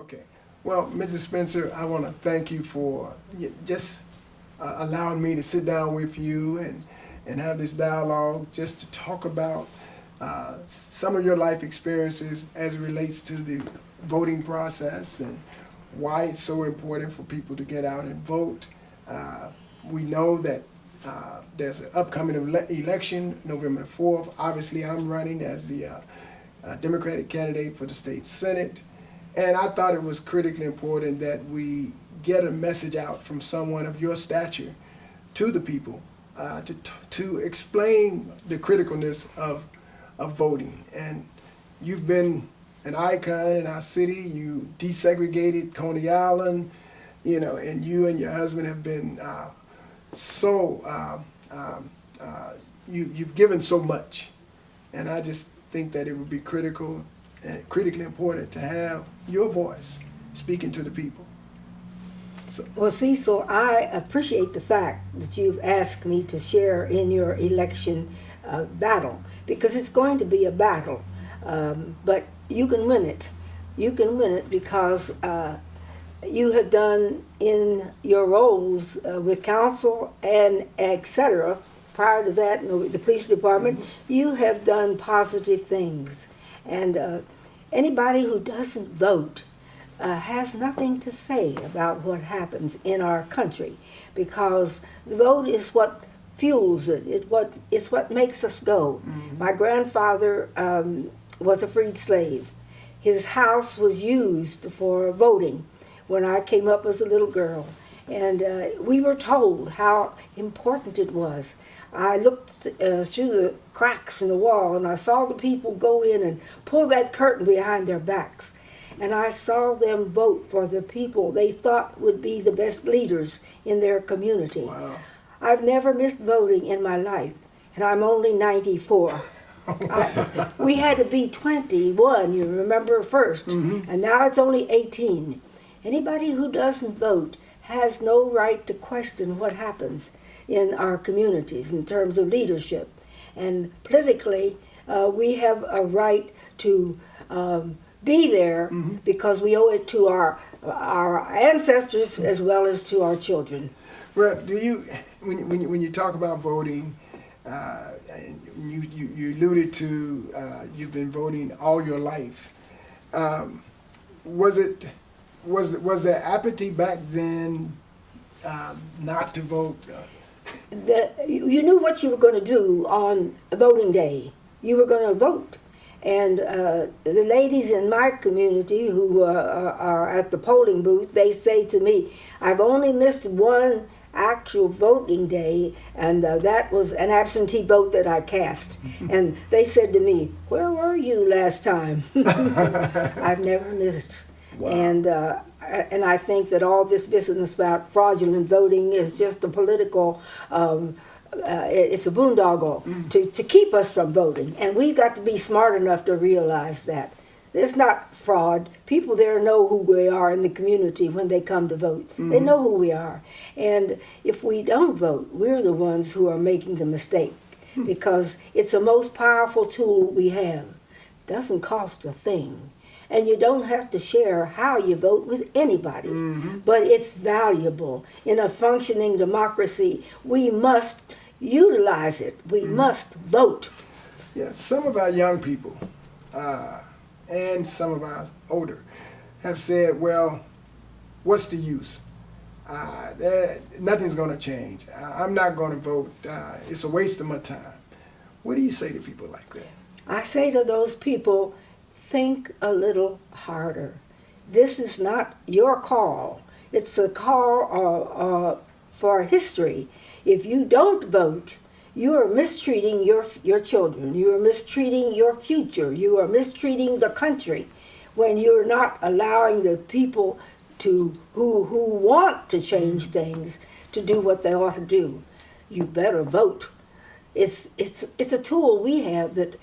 Okay. Well, Mrs. Spencer, I want to thank you for just allowing me to sit down with you and have this dialogue just to talk about some of your life experiences as it relates to the voting process and why it's so important for people to get out and vote. We know that there's an upcoming election, November the 4th. Obviously, I'm running as the Democratic candidate for the state Senate. And I thought it was critically important that we get a message out from someone of your stature to the people to explain the criticalness of voting. And you've been an icon in our city. You desegregated Coney Island, you know, and you and your husband have been you've given so much. And I just think that it would be critically important to have your voice speaking to the people. So. Well, Cecil, I appreciate the fact that you've asked me to share in your election battle, because it's going to be a battle, but you can win it. You can win it because you have done in your roles with council and etc. Prior to that, the police department, you have done positive things. And anybody who doesn't vote has nothing to say about what happens in our country, because the vote is what fuels it. It's what makes us go. Mm-hmm. My grandfather was a freed slave. His house was used for voting when I came up as a little girl. And we were told how important it was. I looked through the cracks in the wall and I saw the people go in and pull that curtain behind their backs. And I saw them vote for the people they thought would be the best leaders in their community. Wow. I've never missed voting in my life, and I'm only 94. We had to be 21, you remember, first, mm-hmm. and now it's only 18. Anybody who doesn't vote has no right to question what happens in our communities in terms of leadership. And politically, we have a right to be there, mm-hmm. because we owe it to our ancestors as well as to our children. Well, do you, when you talk about voting, you alluded to you've been voting all your life. Was there apathy back then not to vote? You knew what you were going to do on voting day. You were going to vote. And the ladies in my community who are at the polling booth, they say to me, I've only missed one actual voting day, and that was an absentee vote that I cast. And they said to me, where were you last time? I've never missed. Wow. And I think that all this business about fraudulent voting is just a political, it's a boondoggle to keep us from voting. And we've got to be smart enough to realize that. It's not fraud. People there know who we are in the community when they come to vote. Mm-hmm. They know who we are. And if we don't vote, we're the ones who are making the mistake, because it's the most powerful tool we have. It doesn't cost a thing. And you don't have to share how you vote with anybody. Mm-hmm. But it's valuable. In a functioning democracy, we must utilize it. We must vote. Yeah, some of our young people and some of our older have said, well, what's the use? Nothing's going to change. I'm not going to vote. It's a waste of my time. What do you say to people like that? I say to those people, think a little harder. This is not your call. It's a call for history. If you don't vote, you are mistreating your children. You are mistreating your future. You are mistreating the country when you're not allowing the people who want to change things to do what they ought to do. You better vote. It's a tool we have that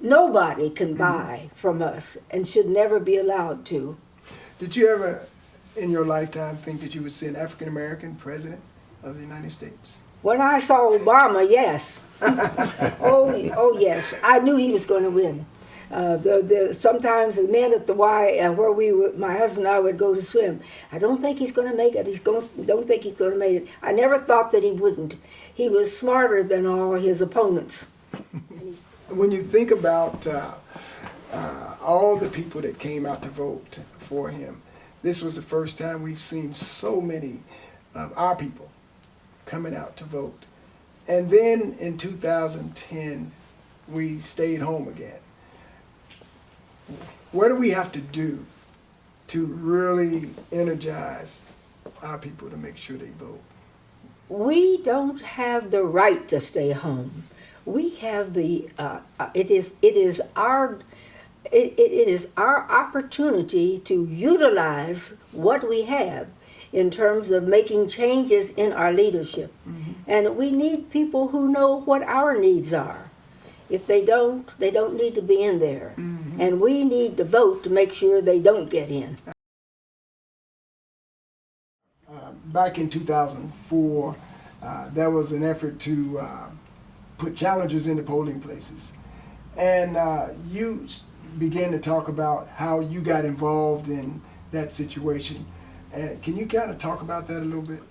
nobody can buy from us and should never be allowed to. Did you ever, in your lifetime, think that you would see an African-American president of the United States? When I saw Obama, yes. oh yes. I knew he was going to win. Sometimes the men at the my husband and I would go to swim. I don't think he's going to make it. Don't think he's going to make it. I never thought that he wouldn't. He was smarter than all his opponents. When you think about all the people that came out to vote for him, this was the first time we've seen so many of our people coming out to vote. And then in 2010, we stayed home again. What do we have to do to really energize our people to make sure they vote? We don't have the right to stay home. We have the. It is our opportunity to utilize what we have in terms of making changes in our leadership, and we need people who know what our needs are. If they don't need to be in there. And we need to vote to make sure they don't get in. Back in 2004, there was an effort to put challengers into polling places. And you began to talk about how you got involved in that situation. Can you kind of talk about that a little bit?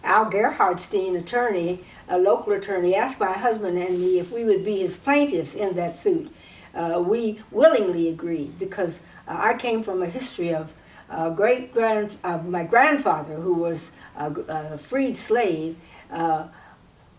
Al Gerhardstein, attorney, a local attorney, asked my husband and me if we would be his plaintiffs in that suit. We willingly agreed because I came from a history of my grandfather, who was a freed slave,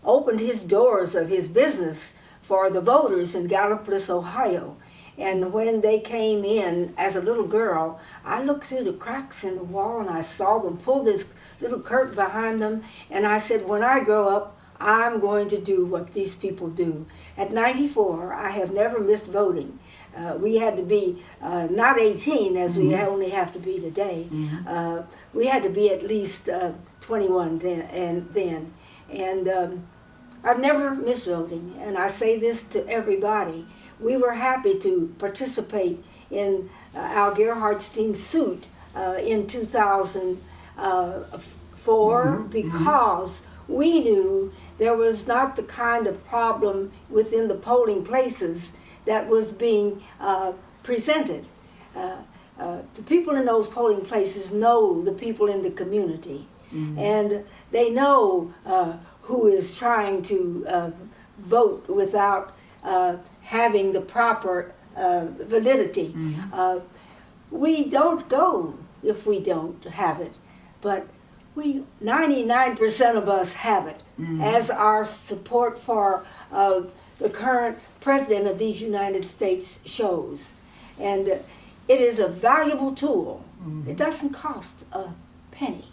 opened his doors of his business for the voters in Gallipolis, Ohio. And when they came in as a little girl, I looked through the cracks in the wall and I saw them pull this little curtain behind them. And I said, when I grow up, I'm going to do what these people do. At 94, I have never missed voting. We had to be not 18, as we only have to be today. We had to be at least 21 then. And I've never missed voting. And I say this to everybody. We were happy to participate in Al Gerhardstein's suit in 2004 because we knew there was not the kind of problem within the polling places that was being presented. The people in those polling places know the people in the community, and they know who is trying to vote without having the proper validity. We don't go if we don't have it, but 99% of us have it, as our support for the current president of these United States shows. And it is a valuable tool. It doesn't cost a penny,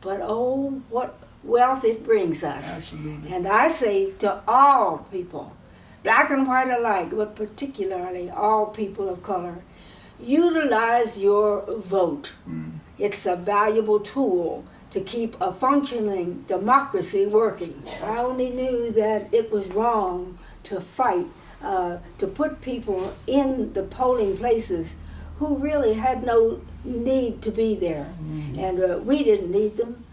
but oh, what wealth it brings us. Absolutely. And I say to all people, black and white alike, but particularly all people of color, utilize your vote. It's a valuable tool to keep a functioning democracy working. I only knew that it was wrong to fight, to put people in the polling places who really had no need to be there. And we didn't need them.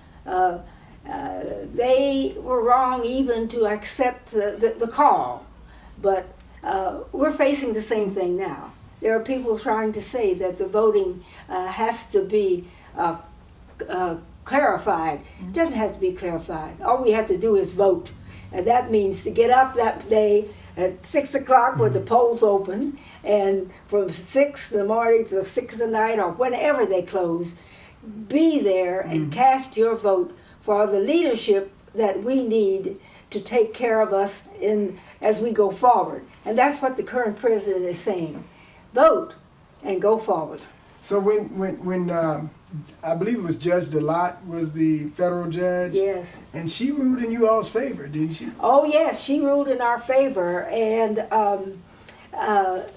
They were wrong even to accept the call. But we're facing the same thing now. There are people trying to say that the voting has to be clarified. It doesn't have to be clarified. All we have to do is vote. And that means to get up that day at 6 o'clock when the polls open, and from 6 in the morning to 6 at night or whenever they close, be there and cast your vote for the leadership that we need to take care of us as we go forward. And that's what the current president is saying. Vote and go forward. So when I believe it was Judge DeLotte was the federal judge. Yes. And she ruled in you all's favor, didn't she? Oh yes, she ruled in our favor and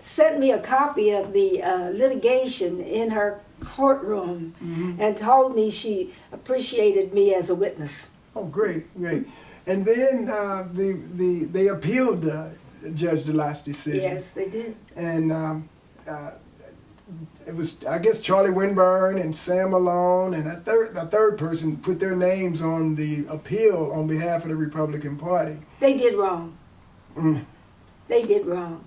sent me a copy of the litigation in her courtroom and told me she appreciated me as a witness. Oh, great. And then they appealed Judge DeLotte's decision. Yes, they did. And it was, I guess, Charlie Winburn and Sam Malone and a third person put their names on the appeal on behalf of the Republican Party. They did wrong. They did wrong.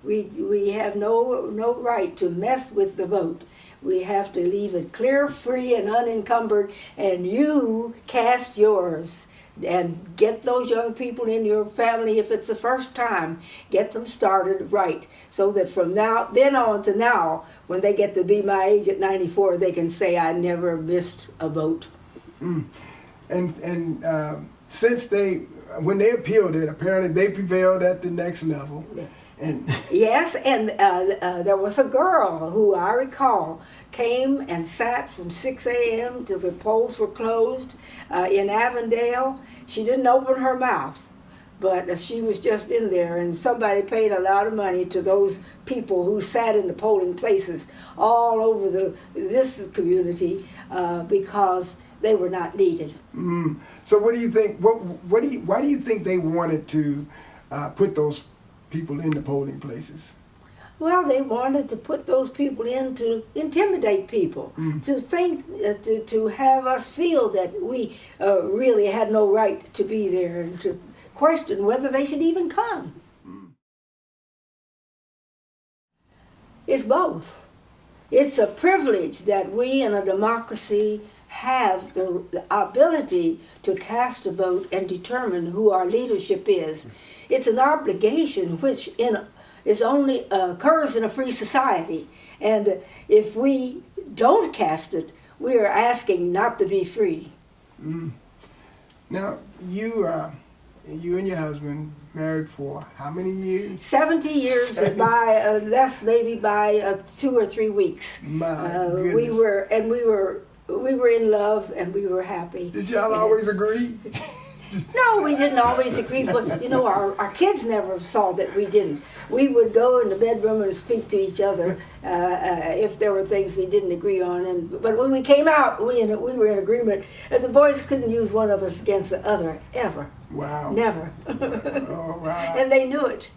We have no right to mess with the vote. We have to leave it clear, free, and unencumbered, and you cast yours. And get those young people in your family, if it's the first time, get them started right, so that from then on to now, when they get to be my age at 94, they can say, I never missed a vote. Mm. And since when they appealed it, apparently they prevailed at the next level. And yes, and there was a girl who I recall came and sat from 6 a.m. till the polls were closed in Avondale. She didn't open her mouth, but she was just in there, and somebody paid a lot of money to those people who sat in the polling places all over this community because they were not needed. Mm. So what do you think? Why do you think they wanted to put those people in the polling places? Well, they wanted to put those people in to intimidate people, to think, to have us feel that we really had no right to be there, and to question whether they should even come. It's both. It's a privilege that we in a democracy have the ability to cast a vote and determine who our leadership is. It's an obligation which only occurs in a free society. And if we don't cast it, we are asking not to be free. Mm. Now, you and your husband married for how many years? 70 years, by maybe by 2 or 3 weeks. My goodness. We were in love, and we were happy. Did y'all always agree? No, we didn't always agree, but our kids never saw that we didn't. We would go in the bedroom and speak to each other if there were things we didn't agree on. But when we came out, we were in agreement, and the boys couldn't use one of us against the other, ever. Wow. Never. Oh, wow. And they knew it.